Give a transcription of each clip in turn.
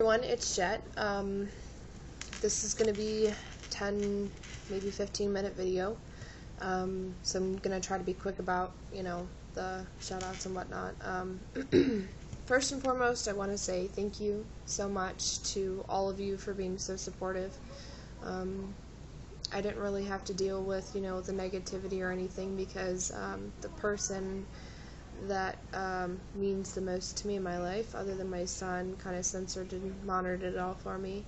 Everyone, it's Jette. This is going to be 10, maybe 15-minute video. So I'm going to try to be quick about, the shout-outs and whatnot. First and foremost, I want to say thank you so much to all of you for being so supportive. I didn't really have to deal with, the negativity or anything because the person that means the most to me in my life, other than my son, kind of censored and monitored it all for me.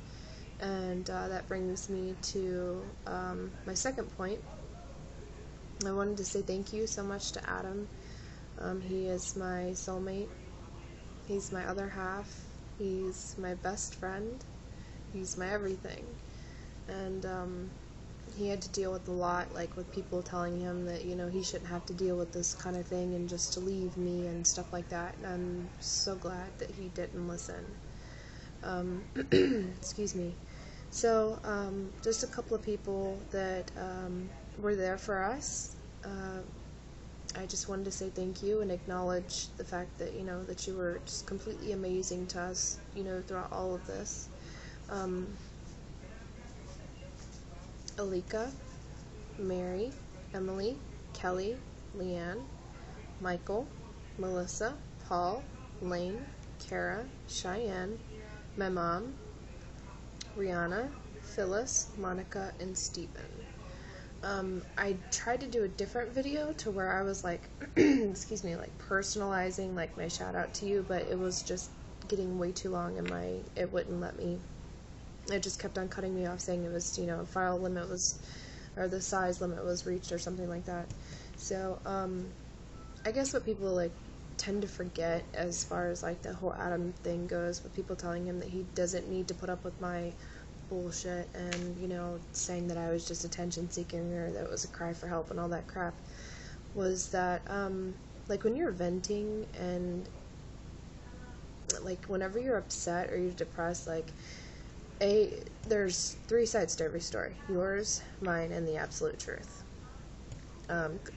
And that brings me to my second point. I wanted to say thank you so much to Adam. He is my soulmate. He's my other half. He's my best friend. He's my everything. And he had to deal with a lot, like with people telling him that, he shouldn't have to deal with this kind of thing and just to leave me and stuff like that. And I'm so glad that he didn't listen. Excuse me. So, just a couple of people that were there for us. I just wanted to say thank you and acknowledge the fact that, that you were just completely amazing to us, throughout all of this. Alika, Mary, Emily, Kelly, Leanne, Michael, Melissa, Paul, Lane, Kara, Cheyenne, my mom, Rihanna, Phyllis, Monica, and Stephen. I tried to do a different video to where I was like, excuse me, like personalizing like my shout out to you, but it was just getting way too long and it wouldn't let me. It just kept on cutting me off, saying it was, file limit was, or the size limit was reached or something like that. So, I guess what people, like, tend to forget as far as, like, the whole Adam thing goes, with people telling him that he doesn't need to put up with my bullshit and, saying that I was just attention seeking or that it was a cry for help and all that crap, was that, like, when you're venting and, like, whenever you're upset or you're depressed, like, there's three sides to every story. Yours, mine, and the absolute truth.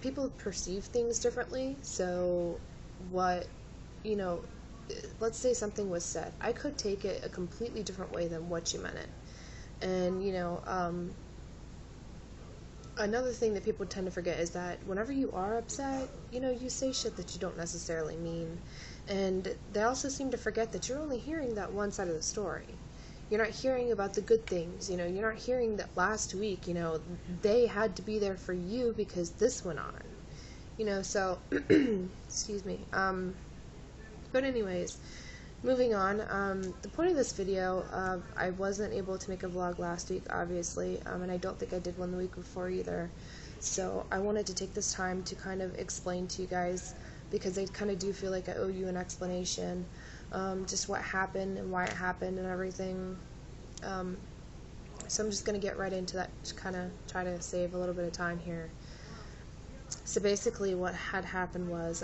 People perceive things differently, so let's say something was said. I could take it a completely different way than what you meant it. And, another thing that people tend to forget is that whenever you are upset, you say shit that you don't necessarily mean. And they also seem to forget that you're only hearing that one side of the story. You're not hearing about the good things, you're not hearing that last week, they had to be there for you because this went on, so, excuse me, but anyways, moving on, the point of this video, I wasn't able to make a vlog last week, obviously, and I don't think I did one the week before either, so I wanted to take this time to kind of explain to you guys, because I kind of do feel like I owe you an explanation, just what happened and why it happened and everything. So I'm just going to get right into that, to kind of try to save a little bit of time here. So basically what had happened was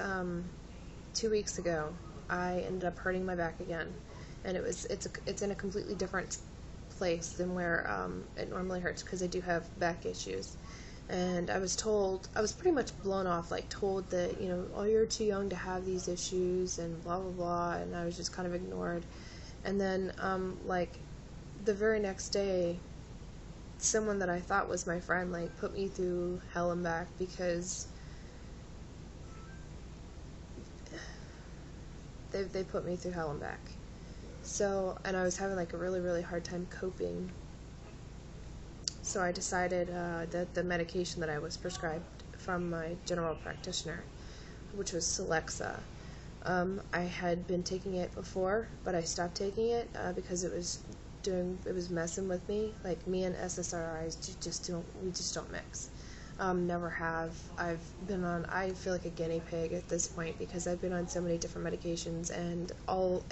2 weeks ago I ended up hurting my back again, and it's in a completely different place than where it normally hurts, because I do have back issues. And I was pretty much blown off, like told that, oh, you're too young to have these issues and blah, blah, blah, and I was just kind of ignored. And then, like, the very next day, someone that I thought was my friend, like, put me through hell and back, because they put me through hell and back. So, and I was having, like, a really, really hard time coping. So I decided that the medication that I was prescribed from my general practitioner, which was Celexa, I had been taking it before, but I stopped taking it because it was messing with me. Like, me and SSRIs just don't mix. Never have. I feel like a guinea pig at this point, because I've been on so many different medications, and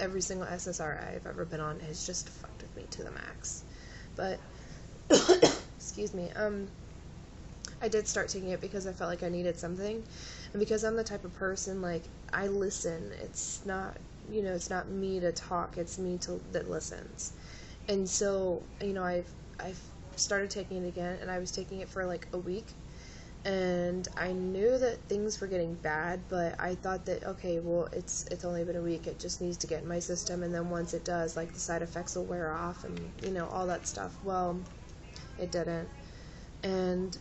every single SSRI I've ever been on has just fucked with me to the max. But excuse me, I did start taking it because I felt like I needed something, and because I'm the type of person, like, I listen. It's not, it's not me to talk, it's me that listens. And so, I've started taking it again, and I was taking it for like a week, And I knew that things were getting bad, but I thought that, okay, well, it's only been a week, it just needs to get in my system, and then once it does, like, the side effects will wear off, and all that stuff. Well, it didn't. And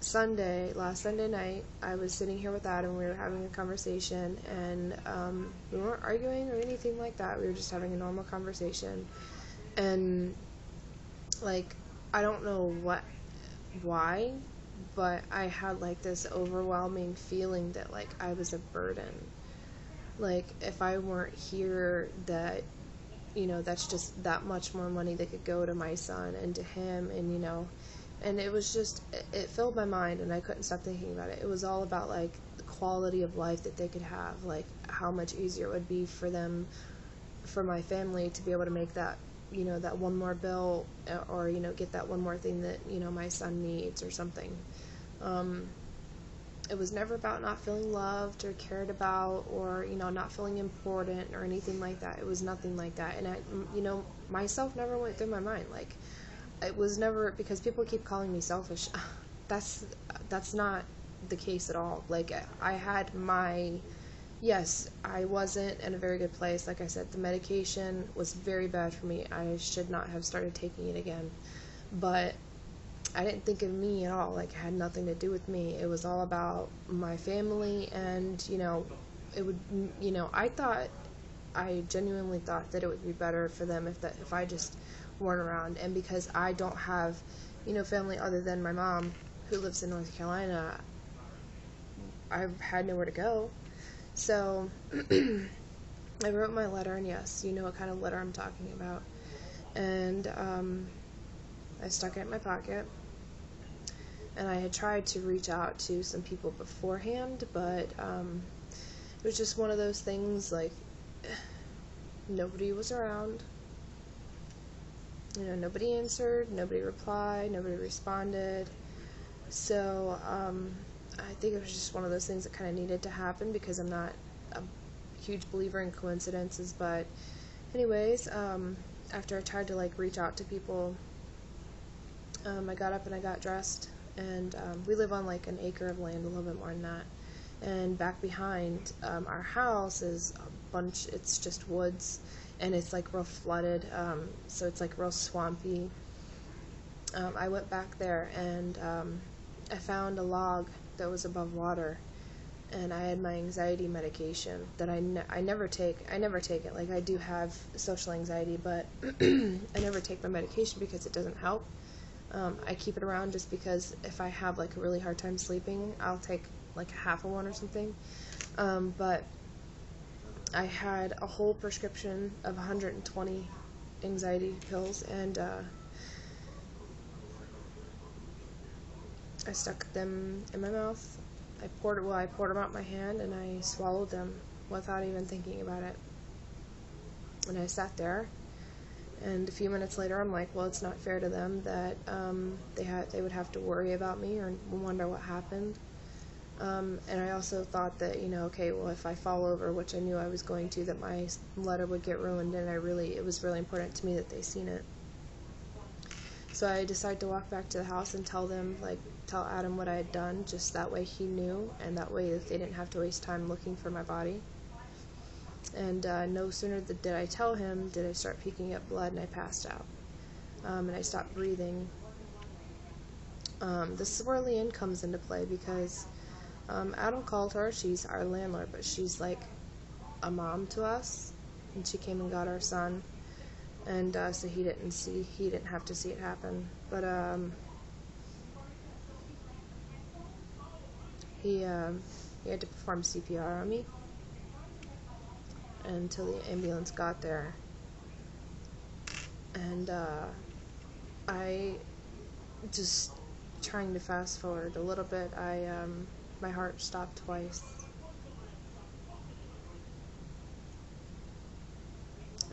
last Sunday night, I was sitting here with Adam, we were having a conversation, and we weren't arguing or anything like that, we were just having a normal conversation. And, like, I don't know why, but I had, like, this overwhelming feeling that, like, I was a burden. Like, if I weren't here, that, that's just that much more money that could go to my son and to him, and it was just, it filled my mind, and I couldn't stop thinking about it. It was all about, like, the quality of life that they could have, like, how much easier it would be for them, for my family, to be able to make that, that one more bill, or, get that one more thing that, my son needs or something. It was never about not feeling loved or cared about, or, not feeling important or anything like that. It was nothing like that. And I, myself never went through my mind. Like, it was never, because people keep calling me selfish. That's not the case at all. Like, I had yes, I wasn't in a very good place. Like I said, the medication was very bad for me. I should not have started taking it again. But I didn't think of me at all. Like, it had nothing to do with me. It was all about my family, and, it would, I genuinely thought that it would be better for them if I just weren't around. And because I don't have, family other than my mom, who lives in North Carolina, I had nowhere to go. So I wrote my letter, and yes, you know what kind of letter I'm talking about. And I stuck it in my pocket. And I had tried to reach out to some people beforehand, but it was just one of those things, like, nobody was around. Nobody answered, nobody replied, nobody responded. So I think it was just one of those things that kind of needed to happen, because I'm not a huge believer in coincidences. But anyways, after I tried to, like, reach out to people, I got up and I got dressed, and we live on, like, an acre of land, a little bit more than that. And back behind our house is it's just woods, and it's, like, real flooded, so it's, like, real swampy. I went back there, and I found a log that was above water, and I had my anxiety medication that I never take. I never take it. Like, I do have social anxiety, but I never take my medication because it doesn't help. I keep it around just because if I have, like, a really hard time sleeping, I'll take, like, half of one or something. But I had a whole prescription of 120 anxiety pills, and I stuck them in my mouth. I poured them out my hand, and I swallowed them without even thinking about it. And I sat there, and a few minutes later, I'm like, well, it's not fair to them that they would have to worry about me or wonder what happened. And I also thought that, okay, well, if I fall over, which I knew I was going to, that my letter would get ruined, and it was really important to me that they seen it. So I decided to walk back to the house and tell Adam what I had done, just that way he knew, and that way they didn't have to waste time looking for my body. And no sooner did I tell him, did I start puking up blood, and I passed out. And I stopped breathing. This is where Leanne comes into play, because Adam called her. She's our landlord, but she's like a mom to us, and she came and got our son. And so he didn't have to see it happen. But he had to perform CPR on me until the ambulance got there. And I just, trying to fast forward a little bit, my heart stopped twice.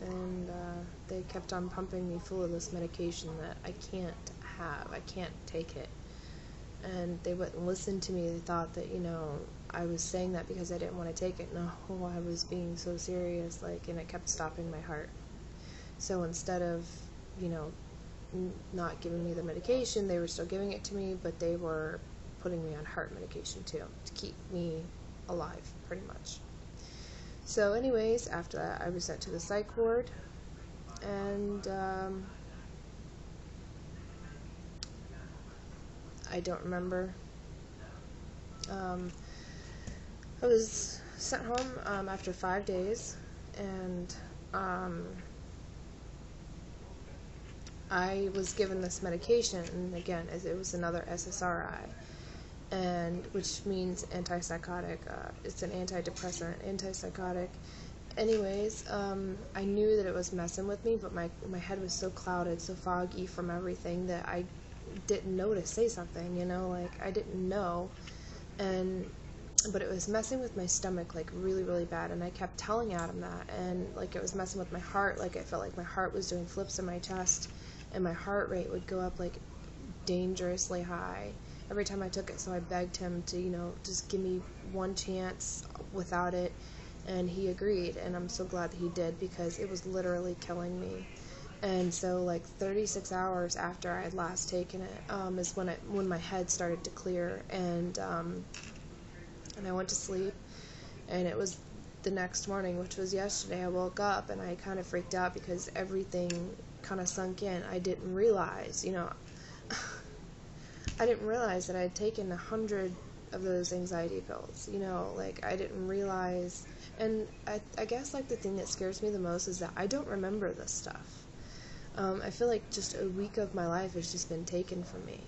And they kept on pumping me full of this medication that I can't have. I can't take it. And they wouldn't listen to me. They thought that, I was saying that because I didn't want to take it. No, I was being so serious, and it kept stopping my heart. So instead of, not giving me the medication, they were still giving it to me, but they were putting me on heart medication too, to keep me alive, pretty much. So anyways, after that, I was sent to the psych ward, and I don't remember. I was sent home after 5 days, and I was given this medication, and again, it was another SSRI, and which means antipsychotic. It's an antidepressant, antipsychotic. Anyways, I knew that it was messing with me, but my head was so clouded, so foggy from everything that I didn't know to say something, like I didn't know, but it was messing with my stomach like really, really bad, and I kept telling Adam that, and like it was messing with my heart, like I felt like my heart was doing flips in my chest, and my heart rate would go up like dangerously high every time I took it. So I begged him to, just give me one chance without it, and he agreed, and I'm so glad that he did, because it was literally killing me. And so like 36 hours after I had last taken it is when my head started to clear, and I went to sleep, and it was the next morning, which was yesterday. I woke up and I kind of freaked out because everything kind of sunk in. I didn't realize, I didn't realize that I had taken 100 of those anxiety pills, like I didn't realize. And I guess like the thing that scares me the most is that I don't remember this stuff. I feel like just a week of my life has just been taken from me.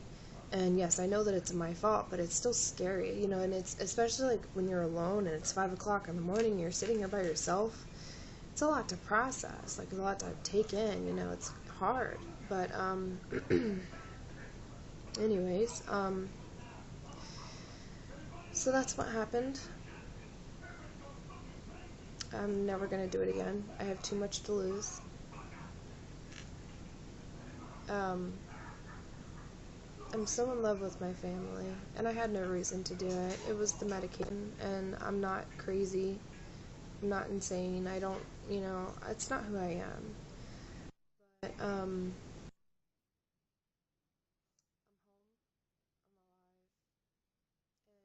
And yes, I know that it's my fault, but it's still scary, and it's especially like when you're alone and it's 5 o'clock in the morning and you're sitting here by yourself. It's a lot to process, like a lot to take in, it's hard. But anyways, so that's what happened. I'm never gonna do it again. I have too much to lose. I'm so in love with my family, and I had no reason to do it. It was the medication, and I'm not crazy. I'm not insane. I don't, it's not who I am. But,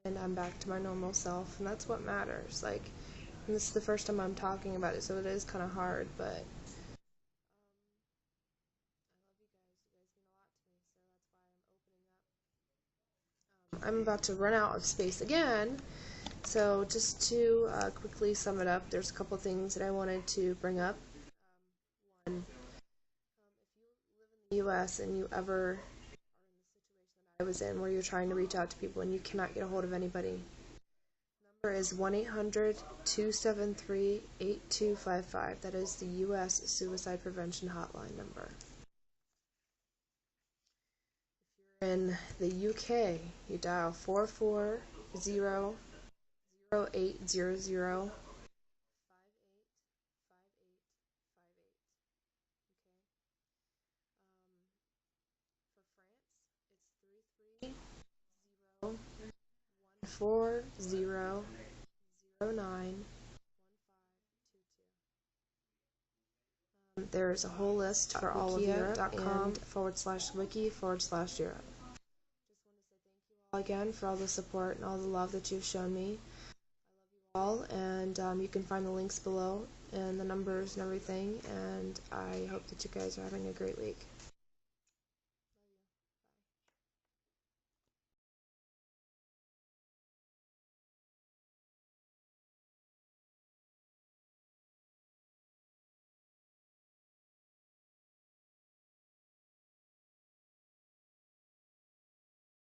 and I'm back to my normal self, and that's what matters. Like, and this is the first time I'm talking about it, so it is kind of hard, but I'm about to run out of space again. So just to quickly sum it up, there's a couple things that I wanted to bring up. One, if you live in the U.S. and you ever are in the situation that I was in, where you're trying to reach out to people and you cannot get a hold of anybody, the number is 1-800-273-8255. That is the U.S. Suicide Prevention Hotline number. If you're in the UK, you dial 440-0800. For France, it's 330-140-091522. There's a whole list for all of Europe.com/wiki/Europe. Just want to say thank you all again for all the support and all the love that you've shown me. I love you all, and you can find the links below and the numbers and everything, and I hope that you guys are having a great week.